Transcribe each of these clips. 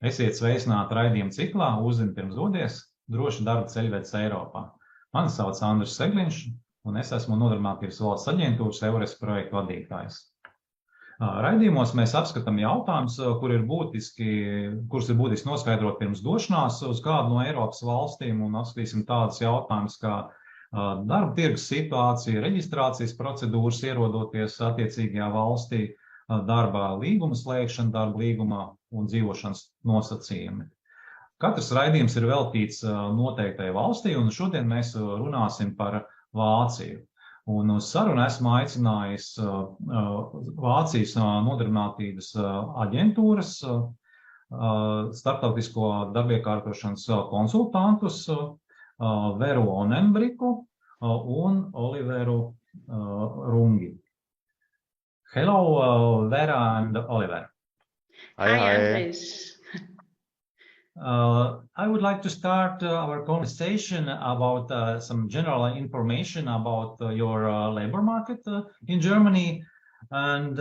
Esiet sveicināti raidījuma ciklā Uzzini pirms dodies, droša darba ceļvedis Eiropā. Mani sauc Andris Segliņš, un es esmu Nodarbinātības valsts aģentūras EURES projektu vadītājs. Raidījumos mēs apskatām jautājumus, kurus ir būtiski noskaidrot pirms došanās uz kādu no Eiropas valstīm, un apskatīsim tādus jautājumus kā darba tirgus situācija, reģistrācijas procedūras ierodoties attiecīgajā valstī, darba līguma slēgšana, darba līgumā un dzīvošanas nosacījumi. Katrs raidījums ir veltīts noteiktai valstī, un šodien mēs runāsim par Vāciju. Un uz sarunu esmu aicinājis Vācijas Nodarbinātības aģentūras, starptautisko darbiekārtošanas konsultantus Veru Onenbriku un Oliveru Rungi. Hello, Vera and Oliver. Hi, Andres. I would like to start our conversation about some general information about your labor market in Germany. And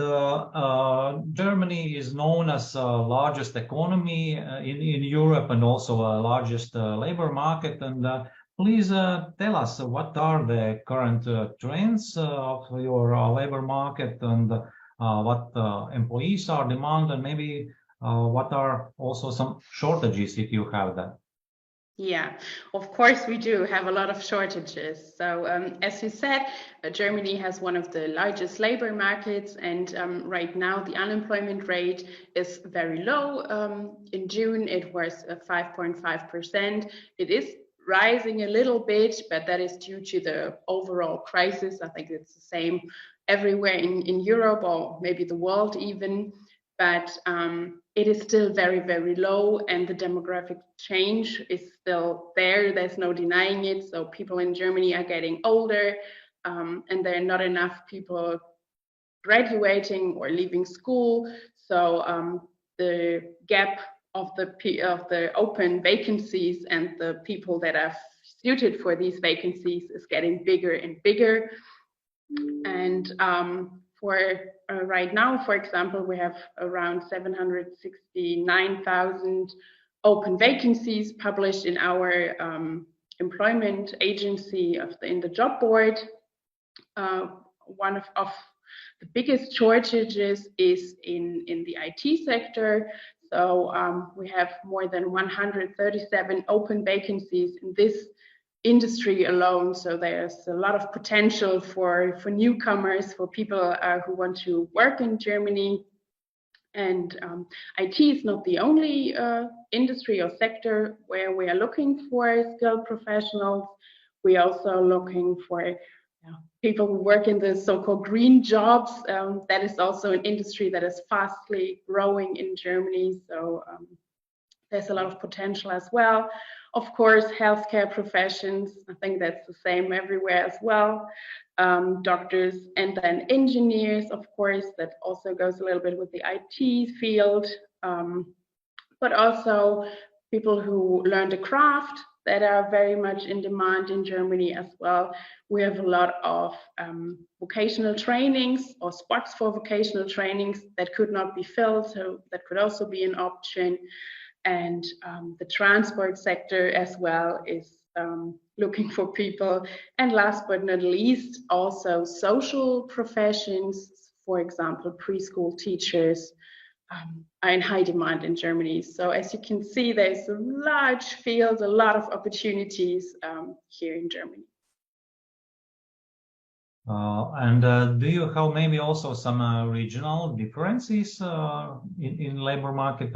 Germany is known as the largest economy in Europe and also largest labor market. And please tell us what are the current trends of your labor market and what employees are demanding, and maybe what are also some shortages if you have that. Yeah, of course we do have a lot of shortages. So as you said, Germany has one of the largest labor markets, and right now the unemployment rate is very low. In June it was 5.5%. It is rising a little bit, but that is due to the overall crisis. I think it's the same everywhere in Europe or maybe the world even. But it is still very, very low, and the demographic change is still there. There's no denying it. So people in Germany are getting older, and there are not enough people graduating or leaving school. So the gap of the open vacancies and the people that are suited for these vacancies is getting bigger and bigger. And for right now, for example, we have around 769,000 open vacancies published in our employment agency in the job board. One of the biggest shortages is in the IT sector. So we have more than 137 open vacancies in this industry alone. So there's a lot of potential for newcomers, for people who want to work in Germany. And IT is not the only industry or sector where we are looking for skilled professionals. We are also looking for people who work in the so-called green jobs. That is also an industry that is fastly growing in Germany. So there's a lot of potential as well. Of course, healthcare professions, I think that's the same everywhere as well. Doctors and then engineers, of course, that also goes a little bit with the IT field. But also people who learn the craft that are very much in demand in Germany as well. We have a lot of vocational trainings or spots for vocational trainings that could not be filled, so that could also be an option. And the transport sector as well is looking for people. And last but not least, also social professions, for example, preschool teachers, are in high demand in Germany. So as you can see, there's a large field, a lot of opportunities here in Germany. And do you have maybe also some regional differences in labor market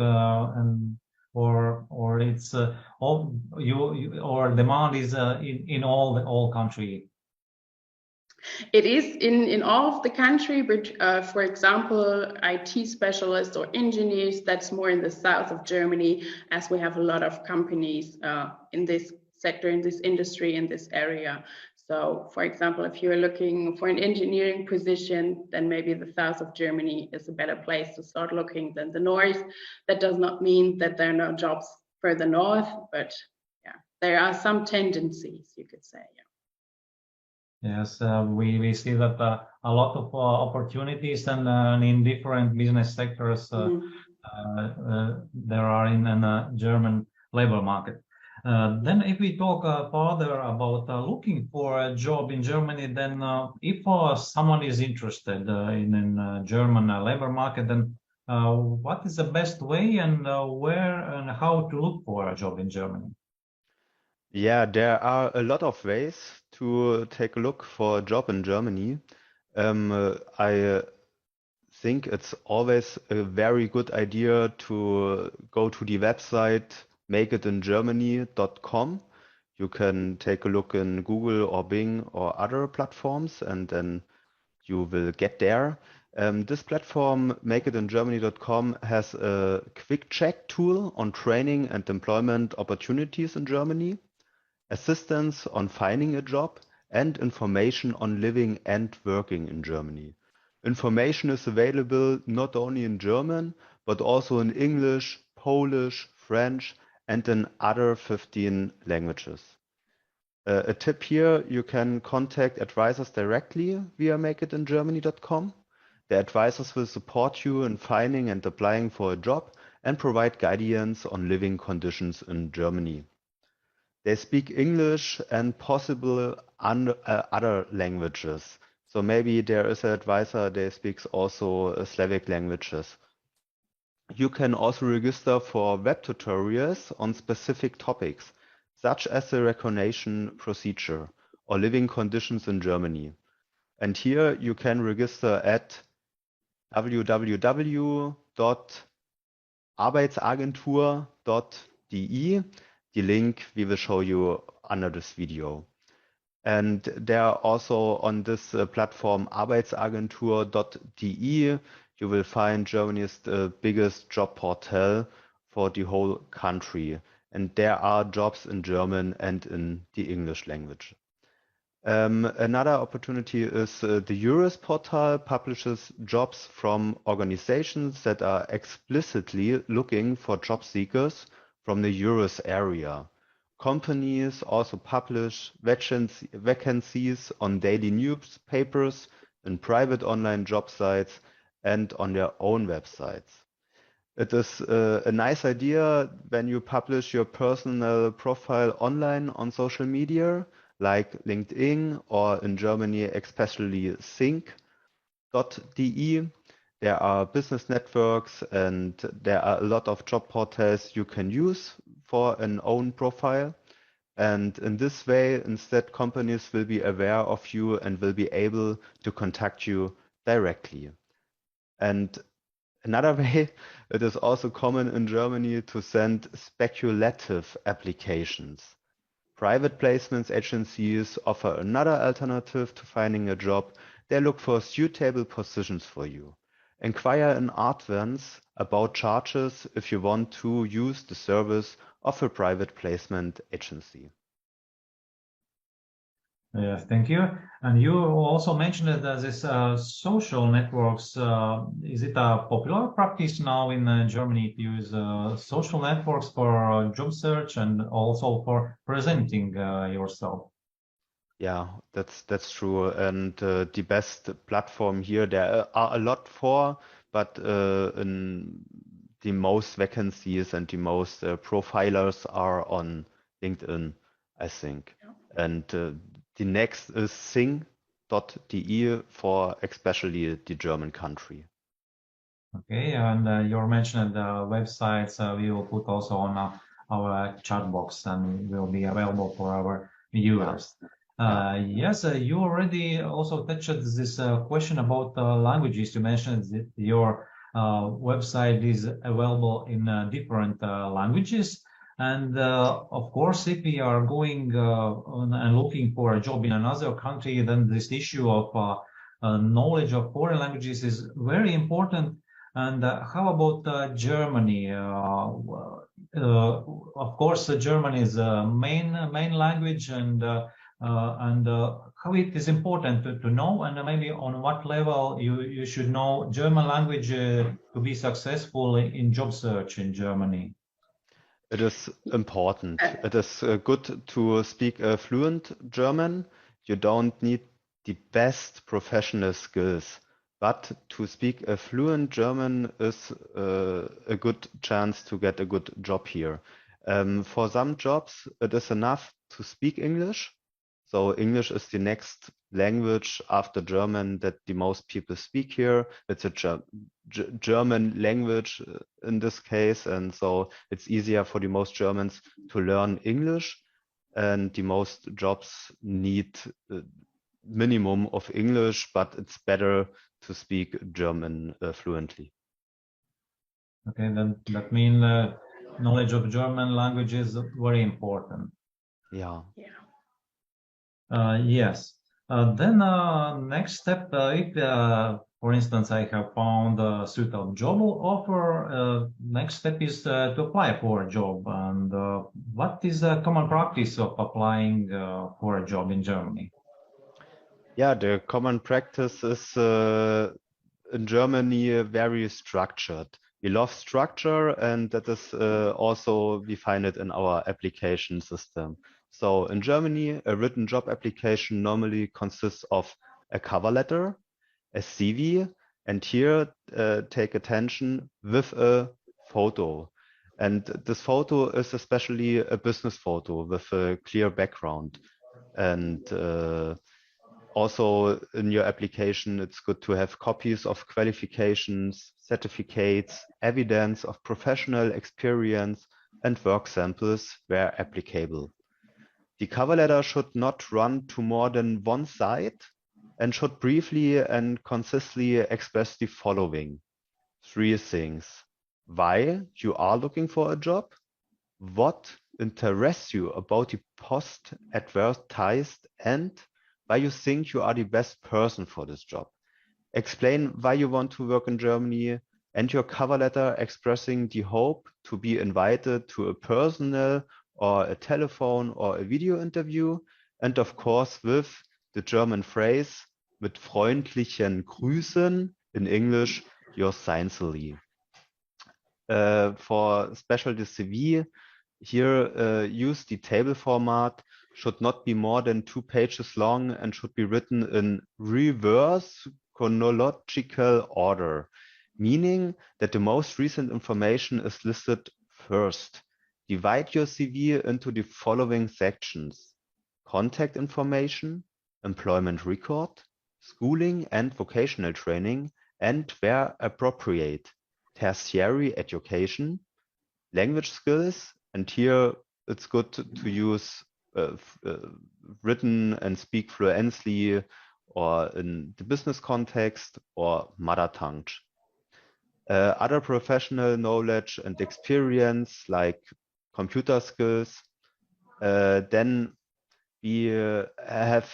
or it's or demand is in all country? It is in all of the country, but for example, IT specialists or engineers, that's more in the south of Germany, as we have a lot of companies in this sector, in this industry, in this area. So, for example, if you're looking for an engineering position, then maybe the south of Germany is a better place to start looking than the north. That does not mean that there are no jobs further north, but yeah, there are some tendencies, you could say. Yeah. Yes, we see that a lot of opportunities and in different business sectors there are in a German labor market. Then if we talk further about looking for a job in Germany, then if someone is interested in German labor market, then what is the best way and where and how to look for a job in Germany? Yeah, there are a lot of ways to take a look for a job in Germany. I think it's always a very good idea to go to the website makeitingermany.com. You can take a look in Google or Bing or other platforms, and then you will get there. This platform, makeitingermany.com, has a quick check tool on training and employment opportunities in Germany, assistance on finding a job, and information on living and working in Germany. Information is available not only in German, but also in English, Polish, French, and in other 15 languages. A tip here, you can contact advisors directly via makeitingermany.com. The advisors will support you in finding and applying for a job and provide guidance on living conditions in Germany. They speak English and possible other languages. So maybe there is an advisor that speaks also Slavic languages. You can also register for web tutorials on specific topics, such as the recognition procedure or living conditions in Germany. And here you can register at www.arbeitsagentur.de. The link we will show you under this video. And there are also on this platform arbeitsagentur.de, you will find Germany's biggest job portal for the whole country. And there are jobs in German and in the English language. Another opportunity is the EURES portal publishes jobs from organizations that are explicitly looking for job seekers from the EURES area. Companies also publish vacancies on daily newspapers, in private online job sites, and on their own websites. It is a nice idea when you publish your personal profile online on social media, like LinkedIn or in Germany, especially think.de. There are business networks and there are a lot of job portals you can use for an own profile. And in this way, instead, companies will be aware of you and will be able to contact you directly. And another way, it is also common in Germany to send speculative applications. Private placements agencies offer another alternative to finding a job. They look for suitable positions for you. Inquire in advance about charges if you want to use the service of a private placement agency. Yes, thank you. And you also mentioned that this social networks, is it a popular practice now in Germany to use social networks for job search and also for presenting yourself? Yeah, that's true. And the best platform here, there are a lot for, but in the most vacancies and the most profilers are on LinkedIn, I think. Yeah. And the next is sing.de for especially the German country. Okay, and you mentioned websites we will put also on our chat box and will be available for our viewers. Yes, you already also touched this question about languages. You mentioned that your website is available in different languages. And of course, if we are going on and looking for a job in another country, then this issue of knowledge of foreign languages is very important. And how about Germany? Of course, German is the main language, and how it is important to know, and maybe on what level you should know German language to be successful in job search in Germany. It is important. It is good to speak fluent German. You don't need the best professional skills, but to speak a fluent German is a good chance to get a good job here. For some jobs, it is enough to speak English. So English is the next language after German that the most people speak here. It's a German language in this case, and so it's easier for the most Germans to learn English. And the most jobs need minimum of English, but it's better to speak German fluently. Okay, then that means knowledge of German language is very important. Yeah. Yes. Then next step, if for instance I have found a suitable job offer, next step is to apply for a job. And what is the common practice of applying for a job in Germany? Yeah, the common practice is in Germany very structured. We love structure, and that is also we find it in our application system. So in Germany, a written job application normally consists of a cover letter, a CV, and here take attention with a photo. And this photo is especially a business photo with a clear background. And also in your application, it's good to have copies of qualifications, certificates, evidence of professional experience, and work samples where applicable. The cover letter should not run to more than one side and should briefly and concisely express the following 3 things: why you are looking for a job, what interests you about the post advertised, and why you think you are the best person for this job. Explain why you want to work in Germany, and your cover letter expressing the hope to be invited to a personal or a telephone or a video interview, and of course with the German phrase mit freundlichen Grüßen, in English, yours sincerely. For special the CV, here use the table format, should not be more than 2 pages long and should be written in reverse chronological order, meaning that the most recent information is listed first. Divide your CV into the following sections: contact information, employment record, schooling and vocational training, and where appropriate, tertiary education, language skills, and here it's good to use written and speak fluently or in the business context or mother tongue. Other professional knowledge and experience like computer skills. Then we have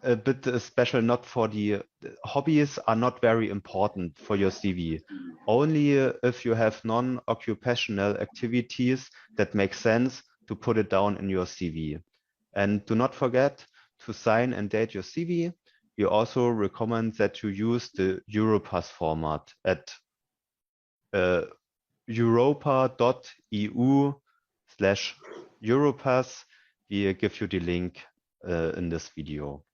a bit special note for the hobbies are not very important for your CV. Only if you have non-occupational activities that make sense to put it down in your CV. And do not forget to sign and date your CV. We also recommend that you use the Europass format at europa.eu/Europass. We give you the link in this video.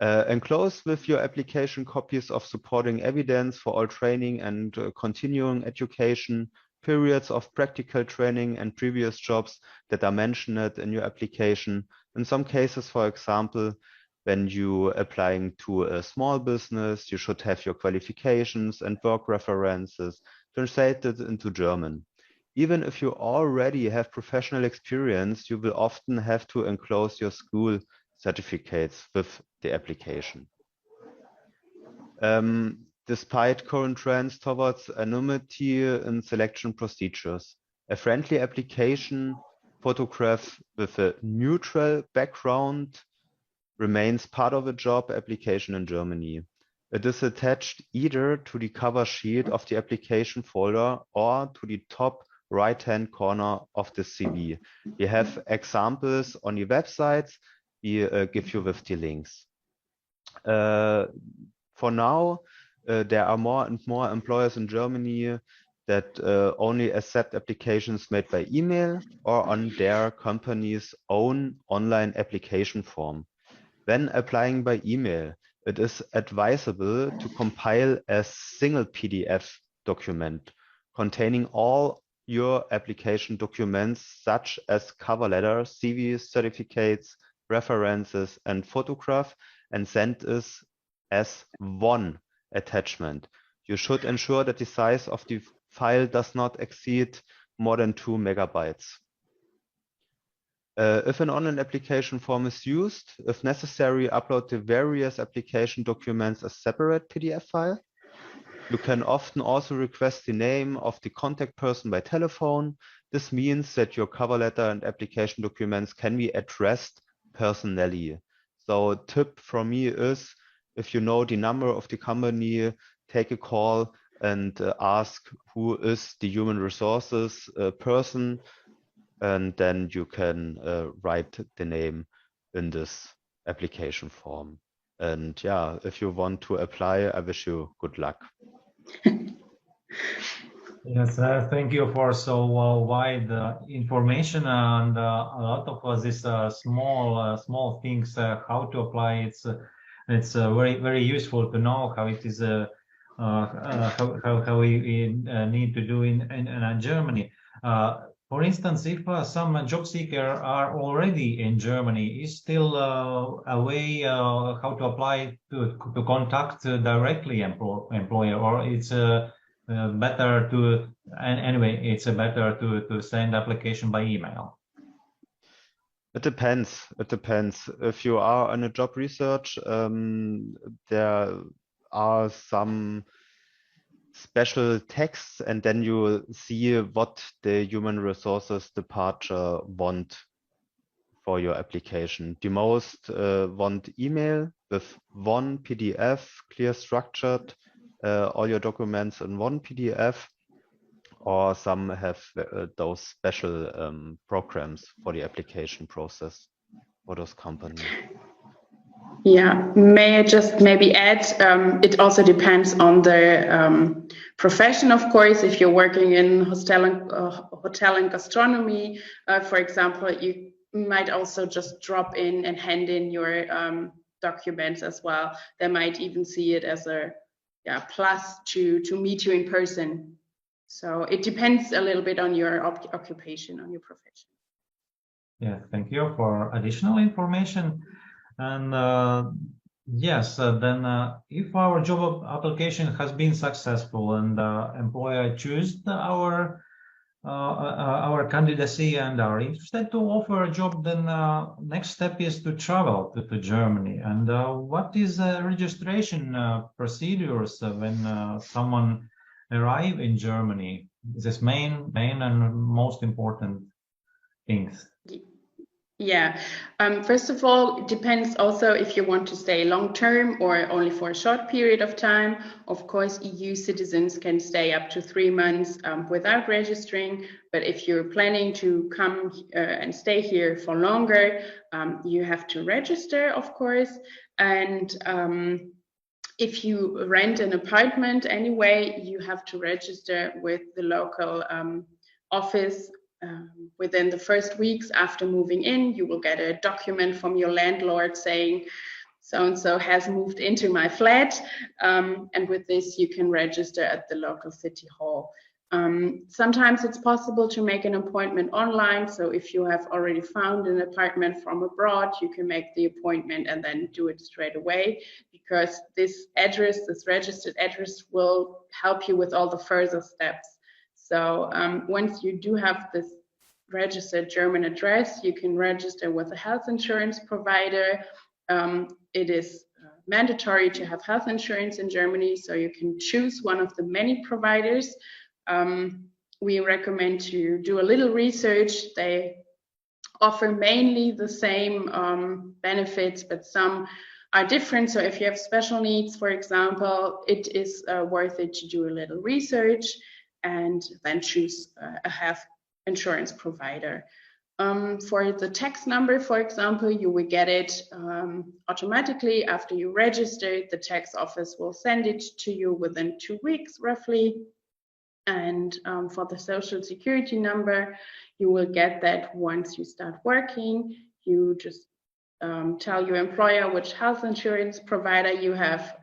Enclose with your application copies of supporting evidence for all training and continuing education, periods of practical training and previous jobs that are mentioned in your application. In some cases, for example, when you applying to a small business, you should have your qualifications and work references translated into German. Even if you already have professional experience, you will often have to enclose your school certificates with the application. Despite current trends towards anonymity in selection procedures, a friendly application photograph with a neutral background remains part of a job application in Germany. It is attached either to the cover sheet of the application folder or to the top right-hand corner of the CV. We have examples on the websites. We give you with the links. For now, there are more and more employers in Germany that only accept applications made by email or on their company's own online application form. When applying by email, it is advisable to compile a single PDF document containing all your application documents, such as cover letter, CV, certificates, references, and photograph, and send this as one attachment. You should ensure that the size of the file does not exceed more than 2 megabytes. If an online application form is used, if necessary, upload the various application documents as separate PDF file. You can often also request the name of the contact person by telephone. This means that your cover letter and application documents can be addressed personally. So tip from me is, if you know the number of the company, take a call and ask who is the human resources person, and then you can write the name in this application form. And yeah, if you want to apply, I wish you good luck. Yes, thank you for so wide information and a lot of these small things how to apply. It's very useful to know how it is how we need to do in Germany. For instance, if some job seekers are already in Germany, is still a way how to apply to contact directly employer, or it's better to, and anyway, it's better to send application by email? It depends. It depends. If you are on a job research, there are some special texts, and then you see what the human resources department want for your application. The most want email with one PDF, clear structured, all your documents in one PDF, or some have those special programs for the application process for those companies. Yeah, may I just maybe add, it also depends on the profession, of course. If you're working in hotel and gastronomy, for example, you might also just drop in and hand in your documents as well. They might even see it as a plus to meet you in person. So it depends a little bit on your occupation, on your profession. Yeah, thank you for additional information. And yes, then if our job application has been successful and employer chooses our candidacy and are interested to offer a job, then next step is to travel to Germany. And what is registration procedures when someone arrive in Germany? This main and most important things. Yeah, first of all, it depends also if you want to stay long term or only for a short period of time. Of course, EU citizens can stay up to 3 months without registering, but if you're planning to come and stay here for longer, you have to register, of course. And if you rent an apartment anyway, you have to register with the local office. Within the first weeks after moving in, you will get a document from your landlord saying so-and-so has moved into my flat, and with this you can register at the local city hall. Sometimes it's possible to make an appointment online, so if you have already found an apartment from abroad, you can make the appointment and then do it straight away, because this registered address will help you with all the further steps. So once you do have this registered German address, you can register with a health insurance provider. It is mandatory to have health insurance in Germany, so you can choose one of the many providers. We recommend to do a little research. They offer mainly the same benefits, but some are different. So if you have special needs, for example, it is worth it to do a little research and then choose a health insurance provider. For the tax number, for example, you will get it automatically after you register. The tax office will send it to you within 2 weeks, roughly. And for the social security number, you will get that once you start working. You just tell your employer which health insurance provider you have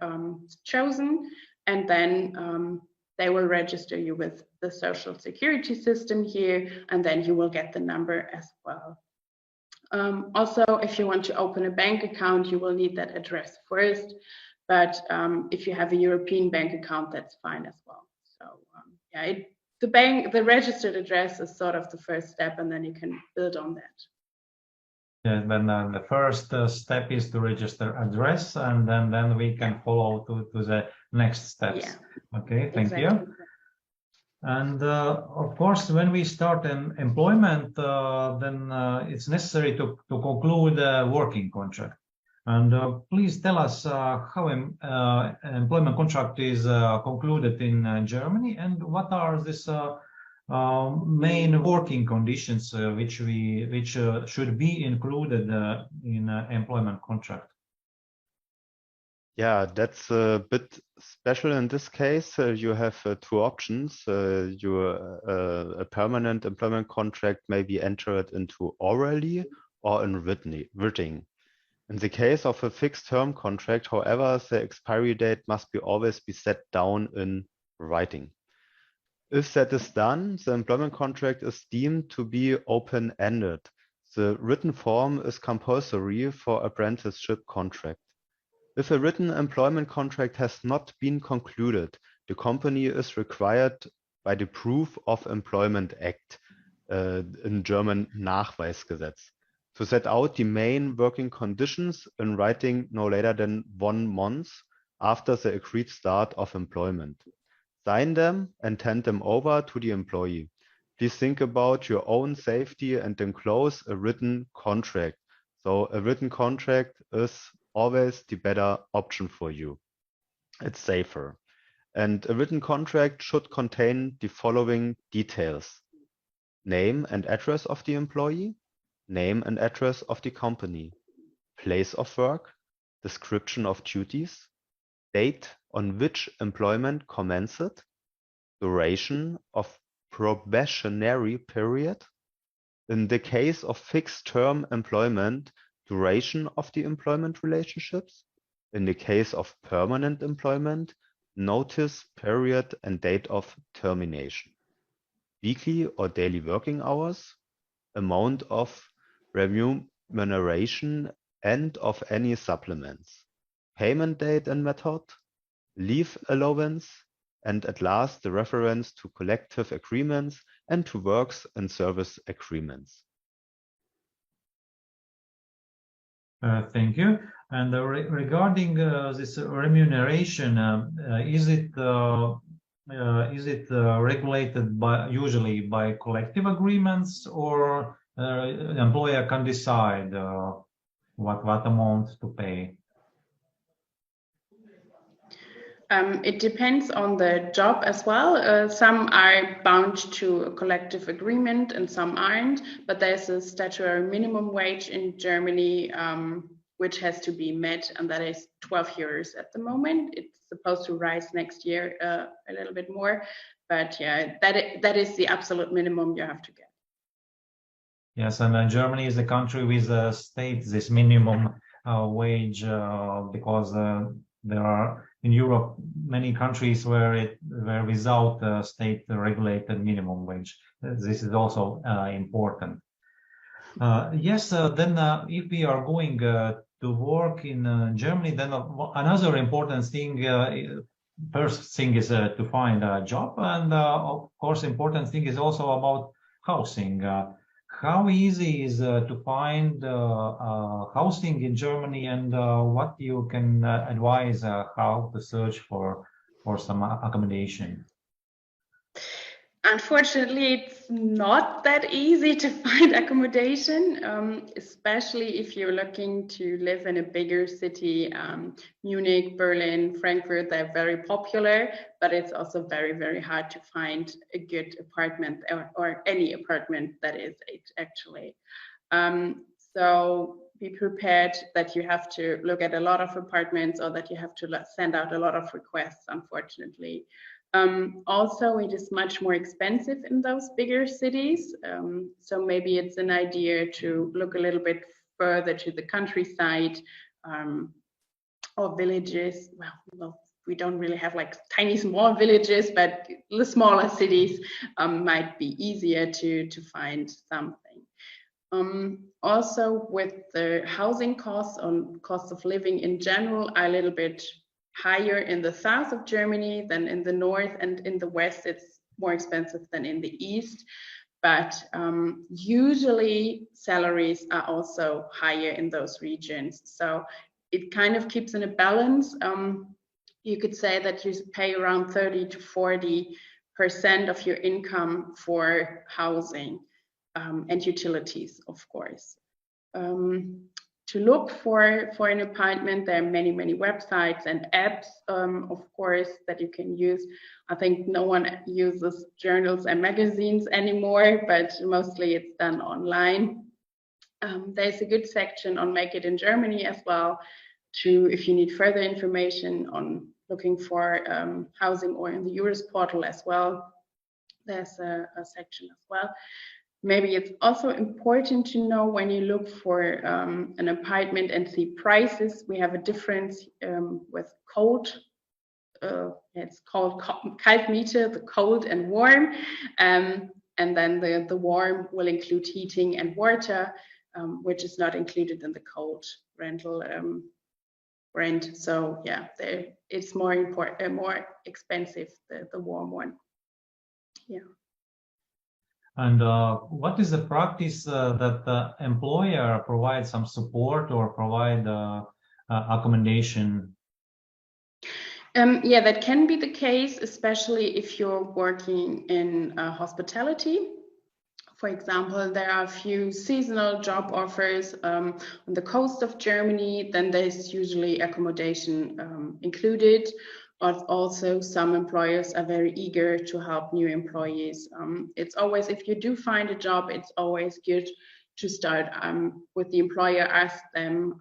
chosen, and then they will register you with the social security system here, and then you will get the number as well. Also, if you want to open a bank account, you will need that address first, but if you have a European bank account, that's fine as well. So yeah, the registered address is sort of the first step, and then you can build on that. Yeah, then the first step is to register address, and then we can follow to the next steps. Yeah. Okay, thank Exactly. you. And of course, when we start an employment, then it's necessary to conclude a working contract. And please tell us how an employment contract is concluded in Germany, and what are these main working conditions which should be included in employment contract. Yeah, that's a bit special in this case. You have two options. A permanent employment contract may be entered into orally or in writing. In the case of a fixed term contract, however, the expiry date must always be set down in writing. If that is done, the employment contract is deemed to be open-ended. The written form is compulsory for apprenticeship contract. If a written employment contract has not been concluded, the company is required by the Proof of Employment Act, in German Nachweisgesetz, to set out the main working conditions in writing no later than 1 month after the agreed start of employment. Sign them and hand them over to the employee. Please think about your own safety and enclose a written contract. So a written contract is always the better option for you. It's safer. And a written contract should contain the following details: name and address of the employee, name and address of the company, place of work, description of duties, date on which employment commenced, duration of probationary period. In the case of fixed-term employment, duration of the employment relationships. In the case of permanent employment, notice period and date of termination. Weekly or daily working hours, amount of remuneration and of any supplements, payment date and method, leave allowance, and at last the reference to collective agreements and to works and service agreements. Thank you. And regarding this remuneration, is it regulated usually by collective agreements, or employer can decide what amount to pay? It depends on the job as well. Some are bound to a collective agreement and some aren't, but there's a statutory minimum wage in Germany which has to be met, and that is 12 euros at the moment. It's supposed to rise next year a little bit more, but yeah, that is the absolute minimum you have to get. Yes, and Germany is a country with this minimum wage because there are in Europe many countries where without state-regulated minimum wage. This is also important. Yes, then if we are going to work in Germany, then another important thing, first thing is to find a job, and of course important thing is also about housing. How easy is to find housing in Germany, and what you can advise how to search for some accommodation? Unfortunately, it's not that easy to find accommodation, especially if you're looking to live in a bigger city. Munich, Berlin, Frankfurt, they're very popular, but it's also very, very hard to find a good apartment or any apartment that is actually. So be prepared that you have to look at a lot of apartments, or that you have to send out a lot of requests, unfortunately. Also, it is much more expensive in those bigger cities. So maybe it's an idea to look a little bit further to the countryside or villages. Well, we don't really have like tiny small villages, but the smaller cities might be easier to find something. Also with the housing costs and cost of living in general are a little bit higher in the south of Germany than in the north, and in the west it's more expensive than in the east. But usually salaries are also higher in those regions. So it kind of keeps in a balance. You could say that you pay around 30 to 40% of your income for housing and utilities, of course. To look for an apartment, there are many websites and apps, of course, that you can use. I think no one uses journals and magazines anymore, but mostly it's done online. There's a good section on Make It in Germany as well, if you need further information on looking for housing, or in the EURES portal as well. There's a section as well. Maybe it's also important to know when you look for an apartment and see prices, we have a difference with cold. It's called Kaltmiete, the cold and warm. And then the warm will include heating and water, which is not included in the cold rental rent. So yeah, it's more expensive, the warm one. Yeah. And what is the practice that the employer provides some support or provide accommodation? Yeah, that can be the case, especially if you're working in hospitality. For example, there are a few seasonal job offers on the coast of Germany, then there's usually accommodation included. But also some employers are very eager to help new employees. It's always, if you do find a job, it's always good to start with the employer, ask them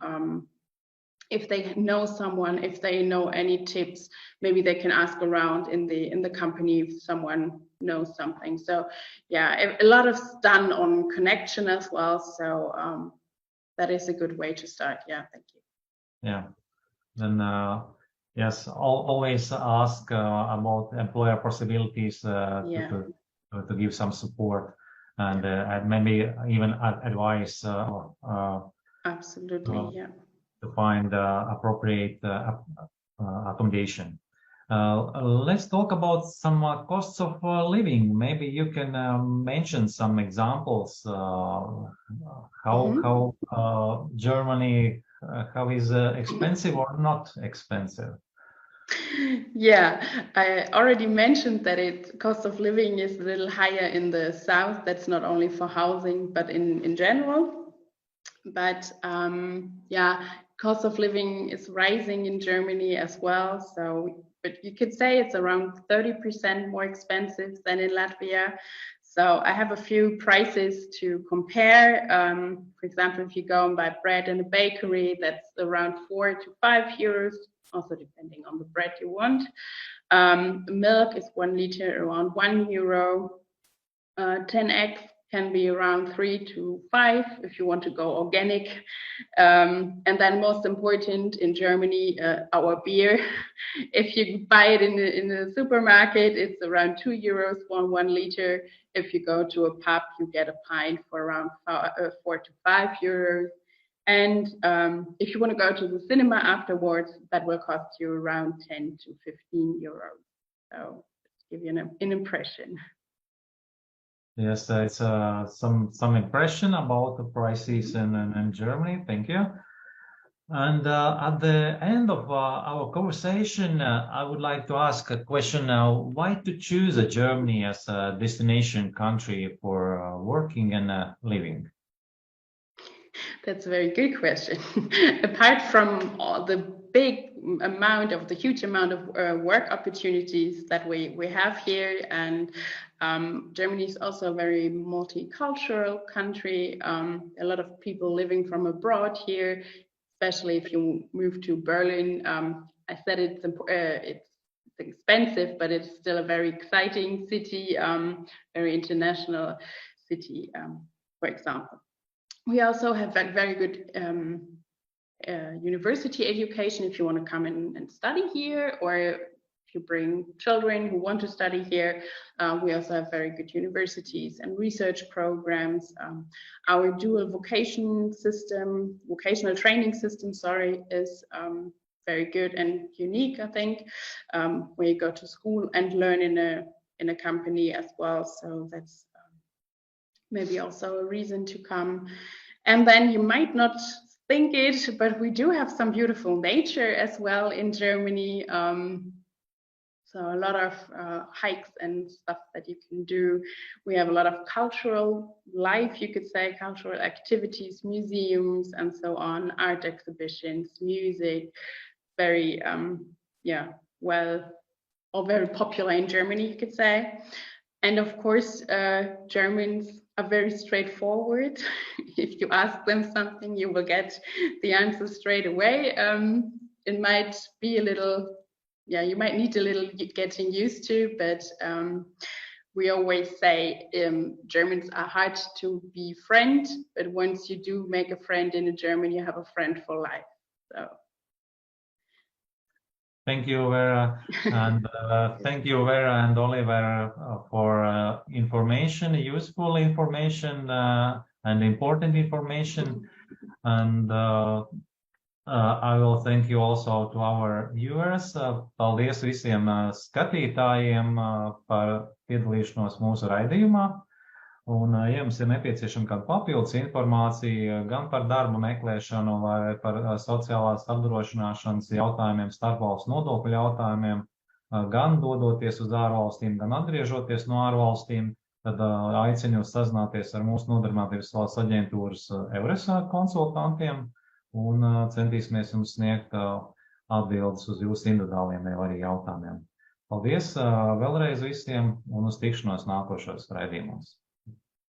if they know someone, if they know any tips, maybe they can ask around in the company if someone knows something. So yeah, a lot of done on connection as well. So that is a good way to start. Yeah, thank you. Yeah, then yes, always ask about employer possibilities to give some support and maybe even advice. Absolutely, yeah. To find appropriate accommodation. Let's talk about some costs of living. Maybe you can mention some examples. How Germany, how is expensive or not expensive? Yeah, I already mentioned that cost of living is a little higher in the south. That's not only for housing, but in general. But yeah, cost of living is rising in Germany as well. So, but you could say it's around 30% more expensive than in Latvia. So I have a few prices to compare. For example, if you go and buy bread in a bakery, that's around 4 to 5 euros, also depending on the bread you want. Milk is 1 liter around 1 euro. 10 eggs can be around 3 to 5 if you want to go organic. And then most important in Germany, our beer. If you buy it in the supermarket, it's around 2 euros for 1 liter. If you go to a pub, you get a pint for around 4 to 5 euros. And if you want to go to the cinema afterwards, that will cost you around 10 to 15 euros. So give you an impression. Yes, it's some impression about the prices in Germany. Thank you. And at the end of our conversation, I would like to ask a question now. Why to choose Germany as a destination country for working and living? That's a very good question. Apart from all the huge amount of work opportunities that we have here, and Germany is also a very multicultural country. A lot of people living from abroad here, especially if you move to Berlin. I said it's expensive, but it's still a very exciting city, very international city, for example. We also have a very good university education if you want to come in and study here, or if you bring children who want to study here. We also have very good universities and research programs. Our dual vocational training system, is very good and unique, I think, where you go to school and learn in a company as well. So that's maybe also a reason to come. And then you might not think it, but we do have some beautiful nature as well in Germany. So a lot of hikes and stuff that you can do. We have a lot of cultural life, you could say, cultural activities, museums, and so on, art exhibitions, music, very, very popular in Germany, you could say. And of course, Germans are very straightforward. If you ask them something, you will get the answer straight away. It might be a little, you might need a little getting used to, but we always say Germans are hard to befriend, but once you do make a friend in German, you have a friend for life. So. Thank you, Vera, and thank you, Vera and Oliver, for information, useful information, and important information. And I will thank you also to our viewers. Paldies visiem skatītājiem par piedalīšanos mūsu raidījumā. Un, ja jums ir nepieciešama kāda papildus informācija gan par darba meklēšanu vai par sociālās apdrošināšanas jautājumiem, starpvalstu nodokļu jautājumiem, gan dodoties uz ārvalstīm, gan atgriežoties no ārvalstīm, tad aicinu jūs sazināties ar mūsu Nodarbinātības valsts aģentūras EURES konsultantiem un centīsimies jums sniegt atbildes uz jūsu individuāliem vai arī jautājumiem. Paldies vēlreiz visiem un uz tikšanos nākošos raidījumos.